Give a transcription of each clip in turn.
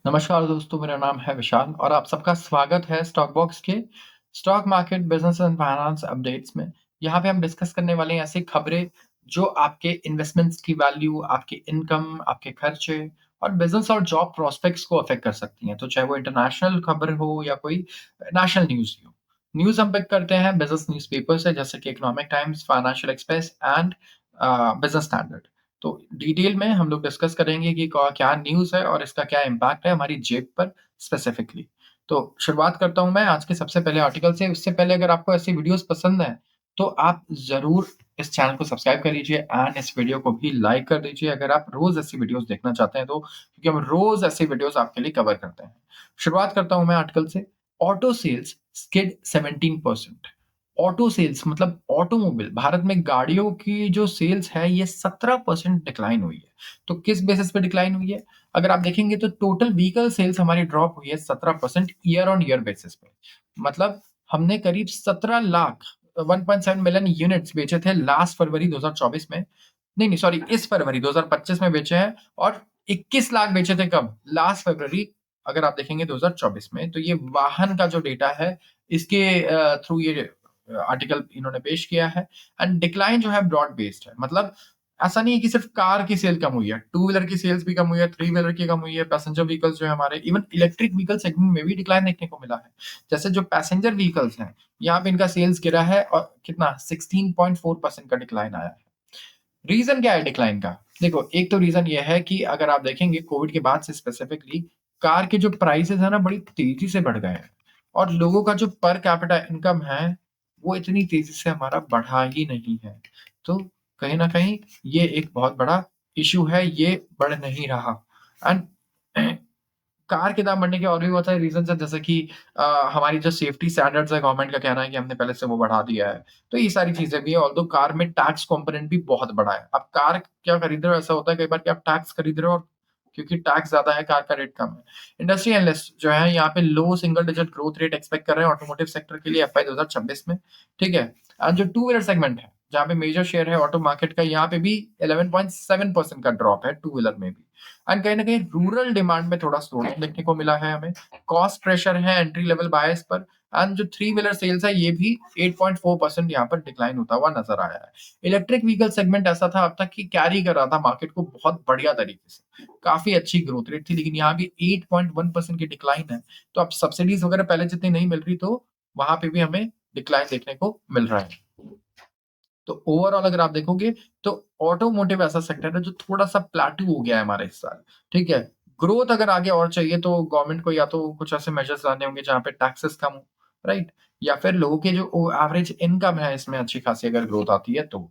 नमस्कार दोस्तों, मेरा नाम है विशाल और आप सबका स्वागत है स्टॉक बॉक्स के stock market business and finance updates में। यहाँ पे हम डिस्कस करने वाले हैं ऐसी खबरें जो आपके इन्वेस्टमेंट्स की वैल्यू, आपके इनकम, आपके खर्चे और बिजनेस और जॉब प्रोस्पेक्ट्स को अफेक्ट कर सकती हैं। तो चाहे वो इंटरनेशनल खबर हो या कोई नेशनल न्यूज़ हो। न्यूज़ हम पिक करते हैं बिजनेस न्यूज़पेपर से जैसे कि economic times, financial express and business standard. तो डिटेल में हम लोग डिस्कस करेंगे कि क्या न्यूज़ है और इसका क्या इम्पैक्ट है हमारी जेब पर स्पेसिफिकली। तो शुरुआत करता हूँ मैं आज के सबसे पहले आर्टिकल से। उससे पहले अगर आपको ऐसी वीडियोस पसंद हैं, तो आप ज़रूर इस चैनल को सब्सक्राइब कर लीजिए एंड इस वीडियो को भी लाइक कर दीजिए अगर आप रोज़ ऐसी वीडियोस देखना चाहते हैं तो, क्योंकि हम रोज़ ऐसी वीडियोस आपके लिए कवर करते हैं। शुरुआत करता हूँ मैं आर्टिकल से। Auto sales skid 17%। Auto sales मतलब ऑटोमोबाइल, भारत में गाड़ियों की जो सेल्स है ये 17% डिक्लाइन हुई है। तो किस बेसिस पे डिक्लाइन हुई है? अगर आप देखेंगे तो टोटल व्हीकल सेल्स हमारी ड्रॉप हुई है 17% ईयर ऑन ईयर बेसिस पे। मतलब हमने करीब 17 लाख 1.7 मिलियन यूनिट्स बेचे थे लास्ट फरवरी 2024 में। नहीं, सॉरी, इस फरवरी 2025 में बेचे हैं और 21 लाख बेचे थे कब? लास्ट फरवरी। अगर आप देखेंगे 2024 में, तो ये वाहन का जो डेटा है इसके थ्रू ये आर्टिकल इन्होंने पेश किया है। एंड डिक्लाइन जो है ब्रॉड बेस्ड है। मतलब ऐसा नहीं है कि सिर्फ कार की सेल कम हुई है, टू व्हीलर की सेल्स भी कम हुई है, थ्री व्हीलर की कम हुई है, पैसेंजर व्हीकल्स जो है हमारे, इवन इलेक्ट्रिक व्हीकल सेगमेंट में भी डिक्लाइन देखने को मिला है। जैसे जो पैसेंजर व्हीकल्स हैं, यहाँ पे इनका सेल्स गिरा है और कितना 16.4% का डिक्लाइन आया है। रीजन क्या है डिक्लाइन का? देखो, एक तो रीजन ये है कि अगर आप देखेंगे कोविड के बाद से स्पेसिफिकली कार के जो प्राइसेस है ना बड़ी तेजी से बढ़ गए हैं और लोगों का जो पर कैपिटा इनकम है वो इतनी तेजी से हमारा बढ़ा ही नहीं है। तो कहीं ना कहीं ये एक बहुत बड़ा इशू है, ये बढ़ नहीं रहा। एंड कार के दाम बढ़ने के और भी बहुत सारे रीज़न्स हैं, जैसे कि हमारी जो सेफ्टी स्टैंडर्ड्स है, गवर्नमेंट का कहना है कि हमने पहले से वो बढ़ा दिया है। तो ये सारी चीज़ें भी हैं, ऑल्दो कार में टैक्स कंपोनेंट भी बहुत बड़ा है। आप कार क्या खरीद रहे हो, ऐसा होता है कई बार कि आप टैक्स खरीद रहे हो और क्योंकि टैक्स ज़्यादा है, कार का रेट कम है। इंडस्ट्री एनालिस्ट जो है यहाँ पे low single digit growth rate expect कर रहे हैं ऑटोमोटिव सेक्टर के लिए एफवाई 2026 में, ठीक है? जो टू व्हीलर सेगमेंट है, जहाँ पे मेजर शेयर है ऑटो मार्केट का, यहाँ पे भी 11.7% का ड्रॉप है टू व्हीलर में भी। एंड कहीं न कहीं रूरल डिमांड में थोड़ा स्लोडाउन देखने को मिला है हमें। कॉस्ट प्रेशर है एंट्री लेवल बायर्स पर एंड जो थ्री व्हीलर सेल्स है ये भी 8.4% यहाँ पर डिक्लाइन होता हुआ नज़र आया है। इलेक्ट्रिक व्हीकल सेगमेंट ऐसा था अब तक कि कैरी कर रहा था मार्केट को बहुत बढ़िया तरीके से। काफ़ी अच्छी ग्रोथ रेट थी, लेकिन यहाँ भी 8.1% की डिक्लाइन है। तो अब सब्सिडीज़ वगैरह पहले जितनी नहीं मिल रही, तो वहाँ पे भी हमें डिक्लाइन देखने को मिल रहा है। तो ओवरऑल अगर आप देखोगे तो ऑटोमोटिव ऐसा सेक्टर है जो थोड़ा-सा प्लेटू हो गया है हमारे इस साल, ठीक है? ग्रोथ अगर आगे और चाहिए तो गवर्नमेंट को या तो कुछ ऐसे मेजर्स लाने होंगे जहाँ पे टैक्सेस कम हो, राइट? या फिर लोगों के जो एवरेज इनकम है इसमें अच्छी खासी अगर ग्रोथ आती है तो।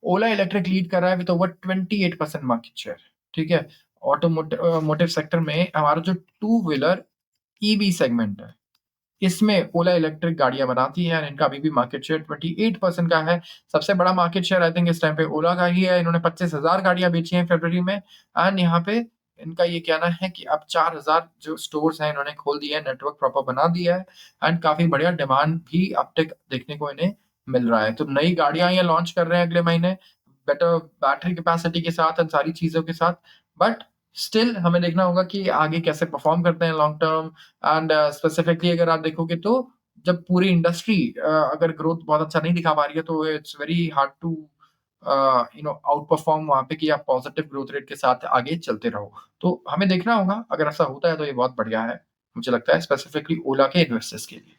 ओला इलेक्ट्रिक लीड कर रहा है विद ओवर 28% मार्केट शेयर, ठीक है? मोटिव सेक्टर में हमारा जो टू व्हीलर ईवी सेगमेंट है, इसमें ओला इलेक्ट्रिक गाड़ियाँ बनाती है और इनका अभी भी मार्केट शेयर 28% का है। सबसे बड़ा मार्केट शेयर आई थिंक इस टाइम पे ओला का ही है। इन्होंने 25,000 गाड़ियाँ बेची हैं फरवरी में एंड यहाँ पे इनका ये कहना है कि अब 4,000 जो स्टोर्स हैं इन्होंने खोल दिए हैं, नेटवर्क प्रॉपर बना दिया है एंड काफ़ी बढ़िया डिमांड भी अपटिक देखने को इन्हें मिल रहा है। तो नई गाड़ियाँ ये लॉन्च कर रहे हैं अगले महीने, बेटर बैटरी कैपेसिटी के साथ एंड सारी चीज़ों के साथ। बट स्टिल हमें देखना होगा कि आगे कैसे परफ़ॉर्म करते हैं लॉन्ग टर्म। एंड स्पेसिफिकली अगर आप देखोगे तो जब पूरी इंडस्ट्री अगर ग्रोथ बहुत अच्छा नहीं दिखा पा रही है तो it's very hard to outperform वहां पे कि आप पॉजिटिव ग्रोथ रेट के साथ आगे चलते रहो। तो हमें देखना होगा, अगर ऐसा होता है तो ये बहुत बढ़िया है, मुझे लगता है स्पेसिफिकली ओला के इन्वेस्टर्स के लिए।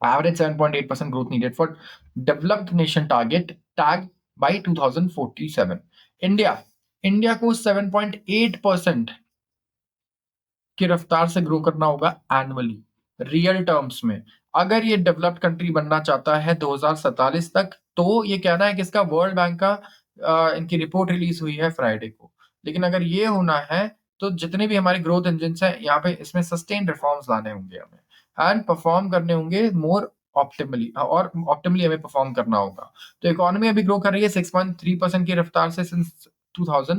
Average 7.8% growth needed for developed nation target tag by 2047। India India को 7.8% की रफ्तार से ग्रो करना होगा एनुअली, रियल टर्म्स में। अगर ये डेवलप्ड कंट्री बनना चाहता है 2047 तक, तो ये कहना है कि इसका वर्ल्ड बैंक का इनकी रिपोर्ट रिलीज हुई है फ्राइडे को। लेकिन अगर ये होना है तो जितने भी हमारे ग्रोथ इंजन्स हैं यहाँ पे इसमें सस्टेन रिफॉर्म्स लाने होंगे हमें एंड परफॉर्म करने होंगे मोर ऑप्टिमली, और ऑप्टिमली हमें परफॉर्म करना होगा। तो इकोनॉमी अभी ग्रो कर रही है 6.3% की रफ्तार से सिंस 2000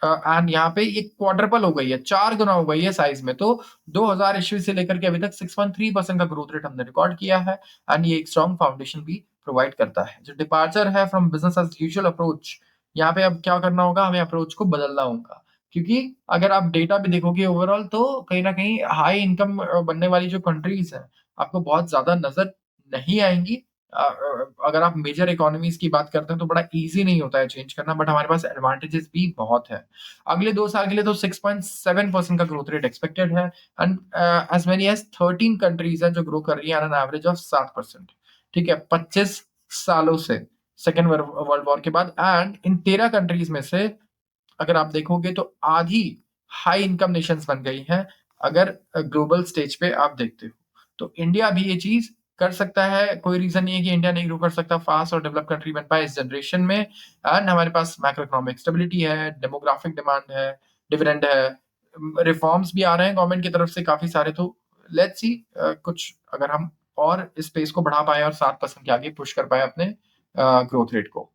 एंड यहाँ पे ये क्वाड्रपल हो गई है, 4 गुना हो गई है साइज में। तो 2000 ईस्वी से लेकर के अभी तक 6.3% का ग्रोथ रेट हमने रिकॉर्ड किया है एंड ये एक स्ट्रॉन्ग फाउंडेशन भी प्रोवाइड करता है। जो डिपार्चर है from business as usual approach, यहाँ पे अब क्या करना होगा, हमें अप्रोच को बदलना होगा। क्योंकि अगर आप डेटा भी देखोगे ओवरऑल तो कहीं न कहीं हाई इनकम बनने वाली जो कंट्रीज़ हैं, आपको बहुत ज़्यादा नज़र नहीं आएँगी। अगर आप मेजर इकोनॉमीज़ की बात करते हैं तो बड़ा ईज़ी नहीं होता है चेंज करना, बट हमारे पास एडवांटेजेस भी बहुत हैं। अगले 2 साल के लिए तो 6.7% का ग्रोथ रेट एक्सपेक्टेड है and as many as 13 countries हैं जो ग्रो कर रही हैं ऑन एन एवरेज ऑफ 7%। ठीक है? 25 सालों से सेकंड वर्ल्ड वॉर के बाद एंड इन 13 कंट्रीज़ में से अगर आप देखोगे तो आधी हाई इनकम नेशंस बन गई हैं, अगर ग्लोबल स्टेज पे आप देखते हो। तो इंडिया भी ये चीज़ कर सकता है, कोई रीज़न नहीं है कि इंडिया नहीं ग्रो कर सकता, फास्ट और डेवलप्ड कंट्री बन पाए इस जनरेशन में एंड हमारे पास मैक्रो इकोनॉमिक स्टेबिलिटी है, डेमोग्राफिक डिमांड है, डिविडेंड है, रिफॉर्म्स भी आ रहे हैं गवर्नमेंट की तरफ से काफ़ी सारे, तो लेट्स सी कुछ अगर हम और इस स्पेस को बढ़ा पाएँ और 7% के आगे पुश कर पाएँ अपने ग्रोथ रेट को।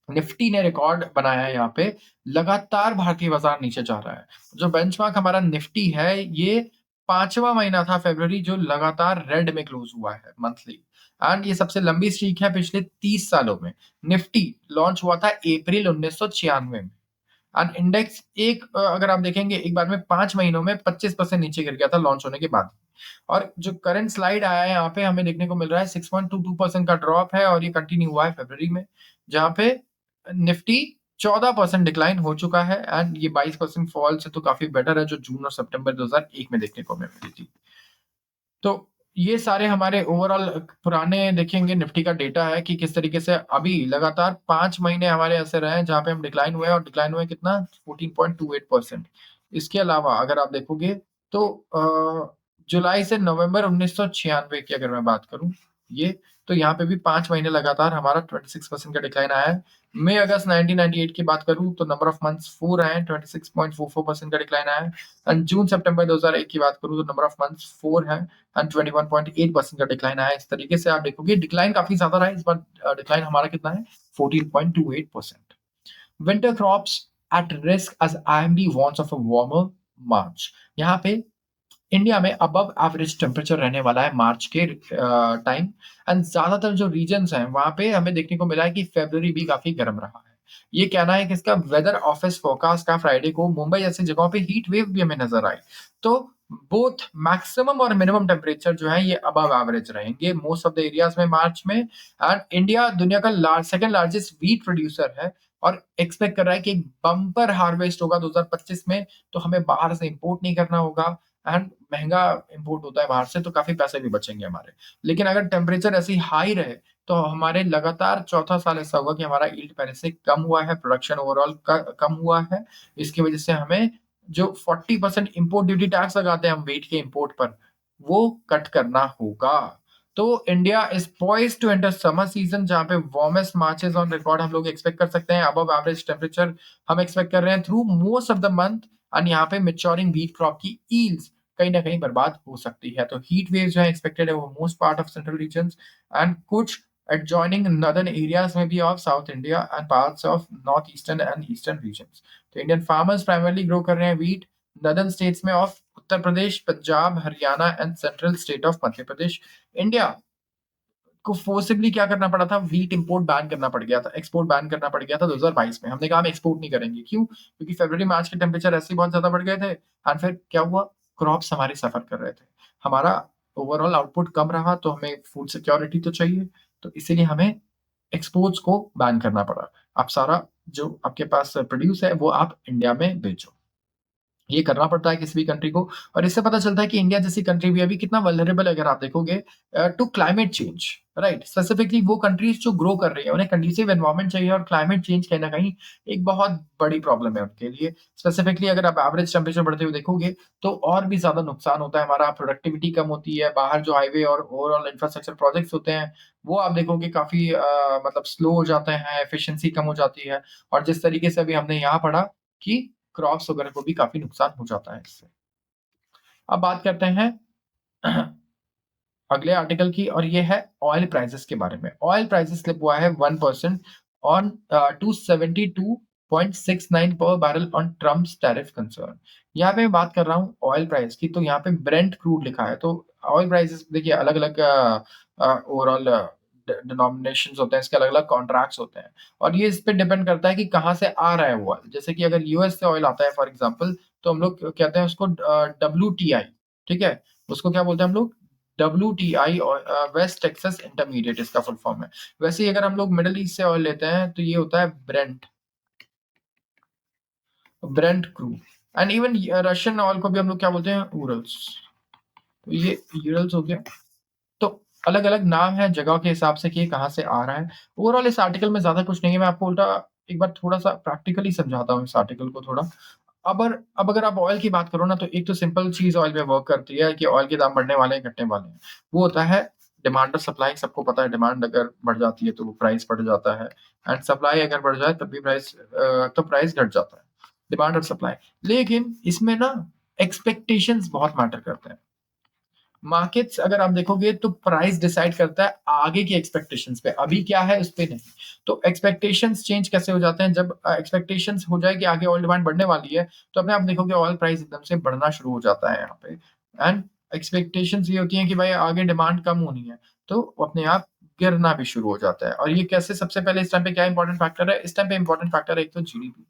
निफ्टी ने रिकॉर्ड बनाया है यहाँ पे, लगातार भारतीय बाज़ार नीचे जा रहा है। जो बेंचमार्क हमारा निफ्टी है, ये 5वां महीना था फ़रवरी जो लगातार रेड में क्लोज़ हुआ है मंथली एंड ये सबसे लंबी स्ट्रीक है पिछले 30 सालों में। निफ्टी लॉन्च हुआ था अप्रैल 1996 में एंड इंडेक्स अगर आप देखेंगे एक बार में 5 महीनों में 25% नीचे गिर गया था लॉन्च होने के बाद। और जो करंट स्लाइड आया है यहाँ पे हमें देखने को मिल रहा है 6.22% का ड्रॉप है और ये कंटिन्यू हुआ है फ़रवरी में, जहाँ पे निफ्टी 14% डिक्लाइन हो चुका है एंड ये 22% फॉल से तो काफ़ी बेटर है जो जून और सितंबर 2001 में देखने को मिल रही थी। तो ये सारे हमारे ओवरऑल पुराने देखेंगे निफ्टी का डेटा है कि किस तरीके से अभी लगातार 5 महीने हमारे ऐसे रहे हैं जहाँ पे हम डिक्लाइन हुए हैं और डिक्लाइन हुए कितना 14.28%। इसके अलावा अगर आप देखोगे तो जुलाई से नवंबर 1996 की अगर मैं बात करूँ ये, तो यहाँ पे भी 5 महीने लगातार हमारा 26% का डिक्लाइन आया है। मई अगस्त 1998 की बात करूँ तो नंबर ऑफ मंथ्स 4 आए हैं, 26.44% का डिक्लाइन आया है एंड जून सितंबर 2001 की बात करूँ तो नंबर ऑफ मंथ्स 4 हैं एंड 21.8% का डिक्लाइन आया है। इस तरीके से आप देखोगे डिक्लाइन काफ़ी ज़्यादा रहा है, इस बार डिक्लाइन हमारा कितना है 14.28%। Winter crops at risk as IMD warns of a warmer March. यहाँ पे इंडिया में अबव एवरेज टेम्परेचर रहने वाला है मार्च के टाइम एंड ज़्यादातर जो रीजन्स हैं, वहाँ पे हमें देखने को मिला है कि फ़रवरी भी काफ़ी गर्म रहा है। ये कहना है किसका वेदर ऑफिस फोरकास्ट का फ्राइडे को मुंबई जैसी जगहों पे हीट वेव भी हमें नज़र आई। तो बोथ मैक्सिमम और मिनिमम टेम्परेचर जो है ये अबव एवरेज रहेंगे मोस्ट ऑफ द एरियाज़ में मार्च में एंड इंडिया दुनिया का सेकंड लार्जेस्ट व्हीट प्रोड्यूसर है और एक्सपेक्ट कर रहा है कि एक बम्पर हार्वेस्ट होगा 2025 में, तो हमें बाहर से इंपोर्ट नहीं करना होगा एंड महँगा इम्पोर्ट होता है बाहर से तो काफ़ी पैसे भी बचेंगे हमारे। लेकिन अगर टेम्परेचर ऐसे ही हाई रहे तो हमारे लगातार चौथा साल ऐसा हुआ कि हमारा यील्ड पहले से कम हुआ है, प्रोडक्शन ओवरऑल क कम हुआ है। इसकी वज़ह से हमें जो 40% इम्पोर्ट ड्यूटी टैक्स लगाते हैं हम व्हीट के इम्पोर्ट पर, वो कट करना होगा। तो India is poised to enter summer season जहाँ पे वार्मेस्ट मार्चेज़ ऑन रिकॉर्ड हम लोग एक्सपेक्ट कर सकते हैं। अबव एवरेज टेम्परेचर हम एक्सपेक्ट कर रहे हैं through most of the month and यहाँ पे मैच्योरिंग व्हीट क्रॉप की यील्ड्स कहीं न कहीं बर्बाद हो सकती है। तो हीट वेव्स जो है एक्सपेक्टेड है वो most part of central regions and कुछ adjoining northern areas maybe of South India and parts of northeastern and eastern regions. तो इंडियन फार्मर्स प्राइमरली ग्रो कर रहे हैं व्हीट नॉर्दर्न स्टेट्स में of Uttar Pradesh, Punjab, Haryana and central state of Madhya Pradesh. India को forcibly क्या करना पड़ा था, व्हीट इंपोर्ट बैन करना पड़ गया था, एक्सपोर्ट बैन करना पड़ गया था 2022 में। हमने कहा हम एक्सपोर्ट नहीं करेंगे, क्यों? क्योंकि फरवरी मार्च के टेम्परेचर ऐसे ही बहुत ज़्यादा बढ़ गए थे एंड फिर क्या हुआ? क्रॉप्स हमारे सफ़र कर रहे थे। हमारा ओवरऑल आउटपुट कम रहा तो हमें फूड सिक्योरिटी तो चाहिए, तो इसीलिए हमें एक्सपोर्ट्स को बैन करना पड़ा। आप सारा जो आपके पास प्रोड्यूस है वो आप इंडिया में बेचो। ये करना पड़ता है किसी भी कंट्री को और इससे पता चलता है कि इंडिया जैसी कंट्री भी अभी कितना वल्नरेबल है अगर आप देखोगे to climate change, right? Specifically वो कंट्रीज जो ग्रो कर रही है उन्हें कंडीसिव एनवायरनमेंट चाहिए और क्लाइमेट चेंज कहीं न कहीं एक बहुत बड़ी प्रॉब्लम है उनके लिए। स्पेसिफिकली अगर आप एवरेज टेम्परेचर बढ़ते हुए देखोगे तो और भी ज़्यादा नुकसान होता है हमारा, प्रोडक्टिविटी कम होती है, बाहर जो हाईवे और ओवरऑल इंफ्रास्ट्रक्चर प्रोजेक्ट्स होते हैं, वो आप देखोगे काफ़ी मतलब स्लो हो जाते हैं, एफिशिएंसी कम हो जाती है और जिस तरीके से अभी हमने यहाँ पढ़ा कि क्रॉप्स वगैरह को भी काफ़ी नुकसान हो जाता है इससे। अब बात करते हैं अगले आर्टिकल की और ये है ऑयल प्राइसेस के बारे में। ऑयल प्राइसेस स्लिप हुआ है 1% ऑन 272.69 पर barrel on Trump's tariff concern. यहाँ पे मैं बात कर रहा हूँ ऑयल प्राइस की, तो यहाँ पे ब्रेंट क्रूड लिखा है। तो ऑयल प्राइसेस देखिए अलग-अलग ओवरऑल डिनोमिनेशंस होते हैं, इसके अलग-अलग कॉन्ट्रैक्ट्स होते हैं और ये इस पे डिपेंड करता है कि कहाँ से आ रहा है वो ऑयल। जैसे कि अगर यूएस से ऑयल आता है फॉर एग्ज़ाम्पल, तो हम लोग कहते हैं उसको डब्ल्यूटीआई, ठीक है? उसको क्या बोलते हैं हम लोग? डब्ल्यूटीआई और वेस्ट टेक्सास इंटरमीडिएट इसका फुल फॉर्म है। वैसे ही अगर हम लोग मिडल ईस्ट से ऑयल लेते हैं, तो ये होता है Brent crude and even Russian oil को भी हम लोग क्या बोलते हैं? उरल्स। तो ये यूरल्स हो गया। तो अलग-अलग नाम है जगह के हिसाब से कि ये कहाँ से आ रहा है। ओवरऑल इस आर्टिकल में ज़्यादा कुछ नहीं है, मैं आपको उल्टा एक बार थोड़ा-सा प्रैक्टिकली समझाता हूँ इस आर्टिकल को थोड़ा। अब अगर आप ऑयल की बात करो ना, तो एक तो सिंपल चीज़ ऑयल में वर्क करती है कि ऑयल के दाम बढ़ने वाले हैं, घटने वाले हैं। वो होता है डिमांड और सप्लाई, सबको पता है डिमांड अगर बढ़ जाती है तो वो प्राइस बढ़ जाता है एंड सप्लाई अगर बढ़ जाए तब भी तो प्राइस घट जाता है। डिमांड और सप्लाई। लेकिन इसमें ना एक्सपेक्टेशंस बहुत मैटर करते हैं। मार्केट्स अगर आप देखोगे तो प्राइस डिसाइड करता है आगे की एक्सपेक्टेशंस पे, अभी क्या है उस पे नहीं। तो एक्सपेक्टेशंस चेंज कैसे हो जाते हैं? जब एक्सपेक्टेशंस हो जाए कि आगे ऑयल डिमांड बढ़ने वाली है, तो अपने आप देखोगे ऑयल प्राइस एकदम से बढ़ना शुरू हो जाता है यहाँ पे। एंड एक्सपेक्टेशंस ये होती हैं कि भाई आगे डिमांड कम होनी है, तो वो अपने आप गिरना भी शुरू हो जाता है। और ये कैसे? सबसे पहले इस टाइम पे क्या इंपॉर्टेंट फैक्टर है? इस टाइम पे इंपॉर्टेंट फैक्टर है एक तो जीडीपी।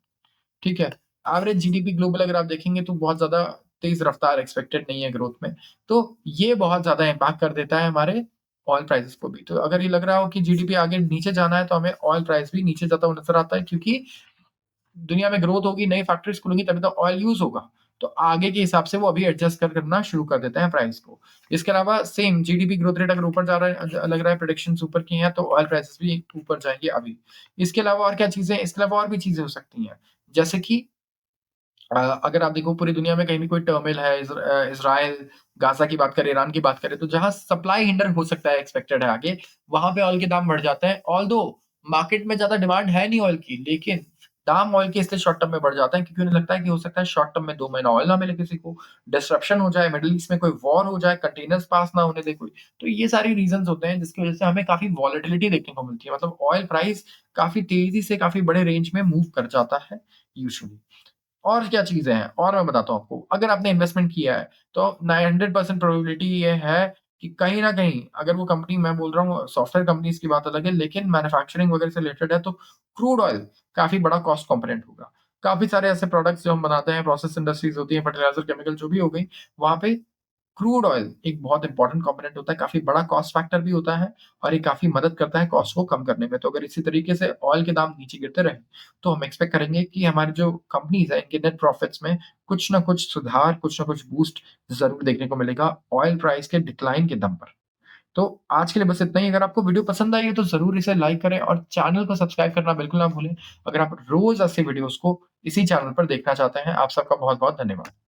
ठीक है? एवरेज जीडीपी ग्लोबल अगर आप देखेंगे तो बहुत ज़्यादा तेज़ रफ्तार एक्सपेक्टेड नहीं है ग्रोथ में। तो ये बहुत ज़्यादा इम्पैक्ट कर देता है हमारे ऑयल प्राइसेज़ को भी। तो अगर ये लग रहा हो कि जीडीपी आगे नीचे जाना है तो हमें ऑयल प्राइस भी नीचे जाता हुआ नज़र आता है, क्योंकि दुनिया में ग्रोथ होगी, नई फैक्ट्रीज़ खुलेंगी तभी तो ऑयल यूज़ होगा। तो आगे के हिसाब से वो अभी एडजस्ट करना शुरू कर देते हैं प्राइस को। इसके अलावा सेम जीडीपी ग्रोथ रेट अगर ऊपर जा रहा है, लग रहा है प्रेडिक्शंस ऊपर की हैं, तो ऑयल प्राइसेज़ भी ऊपर जाएँगे अभी। इसके अलावा और क्या चीज़ें हैं? इसके अलावा और भी चीज़ें हो सकती हैं। जैसे कि अगर आप देखो पूरी दुनिया में कहीं भी कोई टर्मोइल है, इज़राइल, गाज़ा की बात करें, ईरान की बात करें, तो जहाँ सप्लाई हिंडर हो सकता है, एक्सपेक्टेड है आगे, वहाँ पे ऑयल के दाम बढ़ जाते हैं। ऑल्दो मार्केट में ज़्यादा डिमांड है नहीं ऑयल की, लेकिन दाम ऑयल के इसलिए शॉर्ट टर्म में बढ़ जाते हैं क्योंकि उन्हें लगता है कि हो सकता है शॉर्ट टर्म में 2 महीना ऑयल ना मिले किसी को, डिसरप्शन हो जाए, मिडल ईस्ट में कोई वॉर हो जाए, कंटेनर्स पास ना होने दे कोई। तो ये सारी रीज़न्स होते हैं जिसकी वज़ह से हमें काफ़ी वॉलेटिलिटी देखने को मिलती है। मतलब ऑयल प्राइस काफ़ी तेज़ी से काफ़ी बड़े रेंज में मूव कर जाता है यूजुअली। और क्या चीज़ें हैं? और मैं बताता हूँ आपको। अगर आपने इन्वेस्टमेंट किया है, तो 100% प्रोबेबिलिटी ये है कि कहीं न कहीं अगर वो कंपनी, मैं बोल रहा हूँ सॉफ्टवेयर कंपनीज़ की बात अलग है, लेकिन मैन्युफैक्चरिंग वगैरह से रिलेटेड है, तो क्रूड ऑयल काफ़ी बड़ा कॉस्ट कंपोनेंट होगा। काफ़ी सारे ऐसे प्रोडक्ट्स जो हम बनाते हैं, प्रोसेस इंडस्ट्रीज़ होती हैं, फर्टिलाइज़र, केमिकल जो भी हो गई, वहाँ पे क्रूड ऑयल एक बहुत इंपॉर्टेंट कंपोनेंट होता है, काफ़ी बड़ा कॉस्ट फैक्टर भी होता है और ये काफ़ी मदद करता है कॉस्ट को कम करने में। तो अगर इसी तरीके से ऑयल के दाम नीचे गिरते रहें, तो हम एक्सपेक्ट करेंगे कि हमारी जो कंपनीज़ हैं, इनके नेट प्रॉफिट्स में कुछ न कुछ सुधार, कुछ न कुछ बूस्ट ज़रूर देखने को मिलेगा ऑयल प्राइस के डिक्लाइन के दम पर। तो आज के लिए बस इतना ही। अगर आपको वीडियो पसंद आई है, तो ज़रूर इसे लाइक करें और चैनल को सब्सक्राइब करना बिल्कुल ना भूलें। अगर आप रोज़ ऐसे वीडियोज़ को इसी चैनल पर देखना चाहते हैं। आप सबका बहुत-बहुत धन्यवाद।